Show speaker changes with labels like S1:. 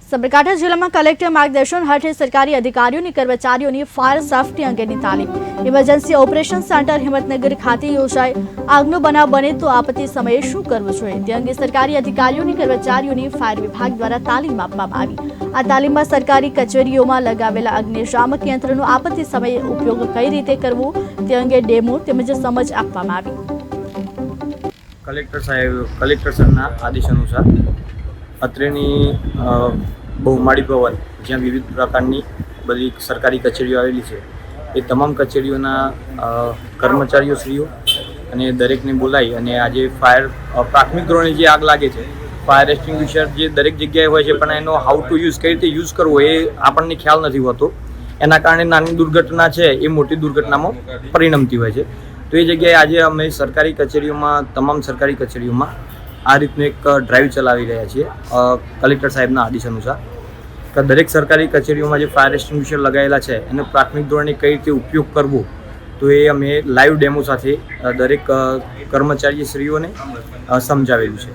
S1: સાબરકાંઠા જિલ્લામાં કલેક્ટર માર્ગદર્શન હેઠળ સરકારી અધિકારીઓની કર્મચારીઓની ફાયર સેફટી અંગેની તાલીમ ઇમરજન્સી ઓપરેશન સેન્ટર હિંમતનગર ખાતે યોજાઈ આગનો બનાવ બને તો આપત્તિ સમયે શું કરવું જોઈએ તે અંગે સરકારી અધિકારીઓની કર્મચારીઓની ફાયર વિભાગ દ્વારા તાલીમ આપવામાં આવી। આ તાલીમમાં સરકારી કચેરીઓમાં લગાવેલા અગ્નિશામક યંત્રનો આપત્તિ સમયે ઉપયોગ કઈ રીતે કરવો તે અંગે ડેમો તેમજ સમજ આપવામાં આવી।
S2: કલેક્ટર સાહેબના આદેશ અનુસાર અત્રેની બહુમાળી ભવન જ્યાં વિવિધ પ્રકારની બધી સરકારી કચેરીઓ આવેલી છે એ તમામ કચેરીઓના કર્મચારીઓશ્રીઓ અને દરેકને બોલાવી અને આજે ફાયર પ્રાથમિક ધોરણે જે આગ લાગે છે ફાયર એક્સટિંગ્વિશર જે દરેક જગ્યાએ હોય છે પણ એનો હાઉ ટુ યુઝ કઈ રીતે યુઝ કરવો એ આપણને ખ્યાલ નથી હોતો। એના કારણે નાની દુર્ઘટના છે એ મોટી દુર્ઘટનામાં પરિણમતી હોય છે। તો એ જગ્યાએ આજે અમે સરકારી કચેરીઓમાં તમામ સરકારી કચેરીઓમાં આ રીતનું એક ડ્રાઈવ ચલાવી રહ્યા છીએ કલેક્ટર સાહેબના આદેશ અનુસાર કે દરેક સરકારી કચેરીઓમાં જે ફાયર એક્સટિંગ્વિશર લગાવેલા છે એનો પ્રાથમિક ધોરણે કઈ રીતે ઉપયોગ કરવો તો એ અમે લાઈવ ડેમો સાથે દરેક કર્મચારીશ્રીઓને સમજાવેલું છે।